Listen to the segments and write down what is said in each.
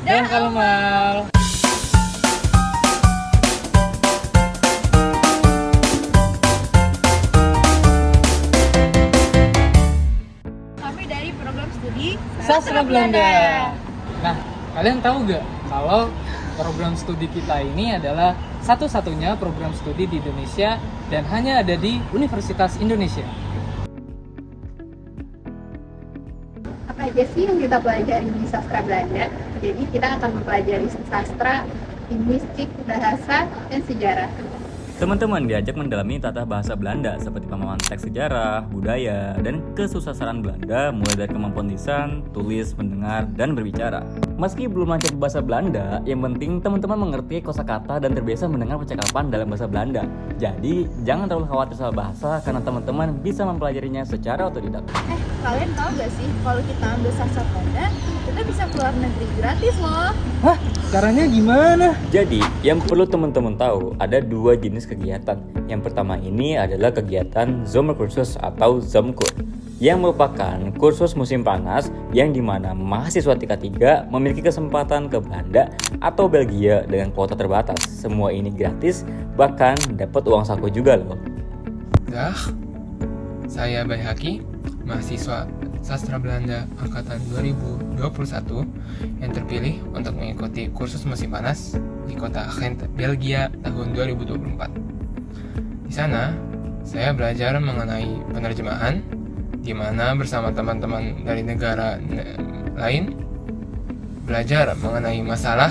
Dan Kalmal. Kami dari program studi Sastra Belanda. Nah, kalian tahu gak kalau program studi kita ini adalah satu-satunya program studi di Indonesia dan hanya ada di Universitas Indonesia. Apa aja sih yang kita pelajari di sastra Belanda? Jadi kita akan mempelajari sastra, linguistik, bahasa, dan sejarah. Teman-teman diajak mendalami tata bahasa Belanda seperti pemahaman teks sejarah, budaya, dan kesusastraan Belanda mulai dari kemampuan lisan, tulis, mendengar, dan berbicara. Meski belum lancar bahasa Belanda, yang penting teman-teman mengerti kosakata dan terbiasa mendengar percakapan dalam bahasa Belanda. Jadi, jangan terlalu khawatir soal bahasa karena teman-teman bisa mempelajarinya secara otodidak. Kalian tahu gak sih kalau kita ambil sastra Belanda, kita bisa keluar negeri gratis loh. Hah? Caranya gimana? Jadi, yang perlu teman-teman tahu ada dua jenis kegiatan. Yang pertama ini adalah kegiatan Zomerkursus atau Zomkur, yang merupakan kursus musim panas yang dimana mahasiswa tingkat 3 memiliki kesempatan ke Belanda atau Belgia dengan kuota terbatas. Semua ini gratis, bahkan dapat uang saku juga loh. Saya Bayhaki, mahasiswa Sastra Belanda Angkatan 2021 yang terpilih untuk mengikuti kursus musim panas di kota Gent, Belgia tahun 2024. Di sana, saya belajar mengenai penerjemahan, di mana bersama teman-teman dari negara lain belajar mengenai masalah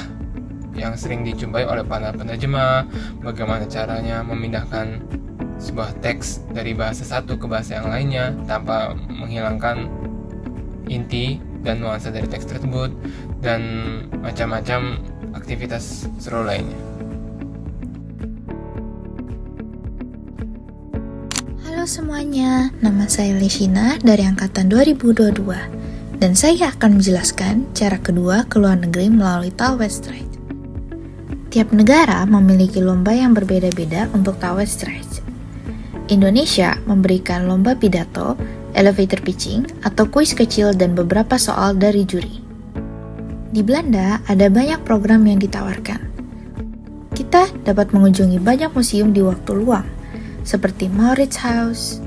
yang sering dijumpai oleh para penerjemah, bagaimana caranya memindahkan sebuah teks dari bahasa satu ke bahasa yang lainnya tanpa menghilangkan inti dan nuansa dari teks tersebut, dan macam-macam aktivitas seru lainnya. Halo semuanya, nama saya Leshina dari Angkatan 2022 dan saya akan menjelaskan cara kedua ke luar negeri melalui Taalwedstrijd. Tiap negara memiliki lomba yang berbeda-beda untuk Taalwedstrijd. Indonesia memberikan lomba pidato, elevator pitching, atau kuis kecil dan beberapa soal dari juri. Di Belanda ada banyak program yang ditawarkan. Kita dapat mengunjungi banyak museum di waktu luang, seperti Mauritshuis,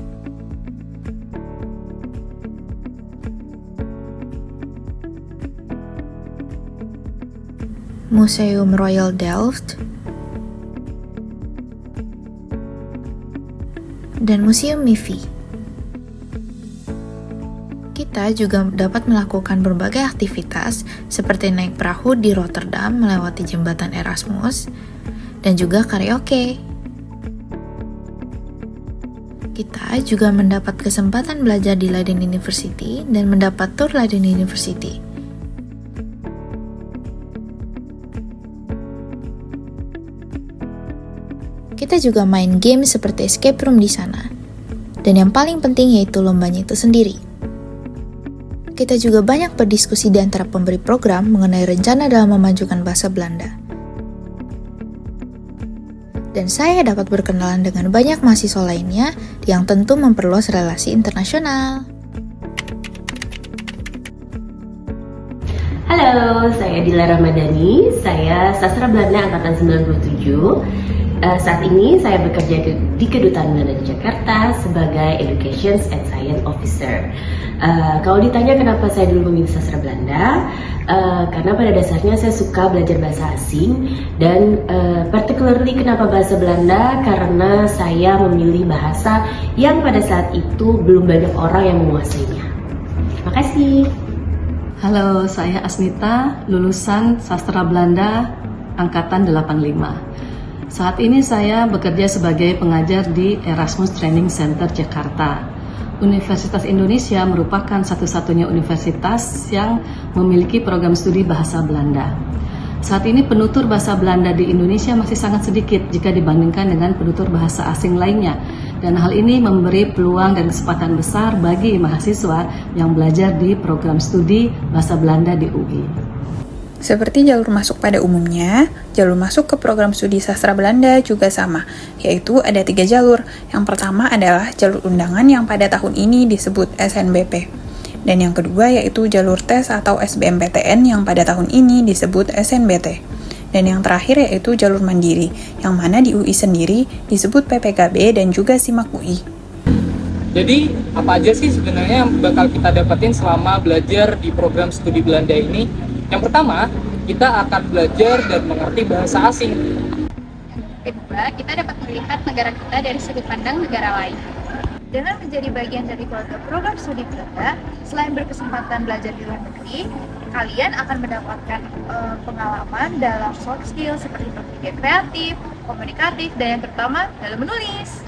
Museum Royal Delft, dan Museum MIFI. Kita juga dapat melakukan berbagai aktivitas seperti naik perahu di Rotterdam melewati jembatan Erasmus dan juga karaoke. Kita juga mendapat kesempatan belajar di Leiden University dan mendapat tur Leiden University. Kita juga main game seperti escape room di sana. Dan yang paling penting yaitu lombanya itu sendiri. Kita juga banyak berdiskusi di antara pemberi program mengenai rencana dalam memajukan bahasa Belanda. Dan saya dapat berkenalan dengan banyak mahasiswa lainnya yang tentu memperluas relasi internasional. Halo, saya Dila Ramadhani, saya Sastra Belanda Angkatan 97. Saat ini saya bekerja di Kedutaan Belanda di Jakarta sebagai Education and Science Officer. Kalau ditanya kenapa saya dulu memilih sastra Belanda, karena pada dasarnya saya suka belajar bahasa asing dan particularly kenapa bahasa Belanda, karena saya memilih bahasa yang pada saat itu belum banyak orang yang menguasainya. Terima kasih. Halo, saya Asnita, lulusan Sastra Belanda Angkatan 85. Saat ini saya bekerja sebagai pengajar di Erasmus Training Center Jakarta. Universitas Indonesia merupakan satu-satunya universitas yang memiliki program studi bahasa Belanda. Saat ini penutur bahasa Belanda di Indonesia masih sangat sedikit jika dibandingkan dengan penutur bahasa asing lainnya. Dan hal ini memberi peluang dan kesempatan besar bagi mahasiswa yang belajar di program studi bahasa Belanda di UI. Seperti jalur masuk pada umumnya, jalur masuk ke program studi sastra Belanda juga sama, yaitu ada 3 jalur. Yang pertama adalah jalur undangan yang pada tahun ini disebut SNBP. Dan yang kedua yaitu jalur tes atau SBMPTN yang pada tahun ini disebut SNBT. Dan yang terakhir yaitu jalur mandiri, yang mana di UI sendiri disebut PPKB dan juga SIMAK UI. Jadi, apa aja sih sebenarnya yang bakal kita dapetin selama belajar di program studi Belanda ini? Yang pertama, kita akan belajar dan mengerti bahasa asing. Kedua, kita dapat melihat negara kita dari sudut pandang negara lain. Dengan menjadi bagian dari keluarga program studi Belanda, selain berkesempatan belajar di luar negeri, kalian akan mendapatkan pengalaman dalam soft skill seperti berpikir kreatif, komunikatif, dan yang terutama dalam menulis.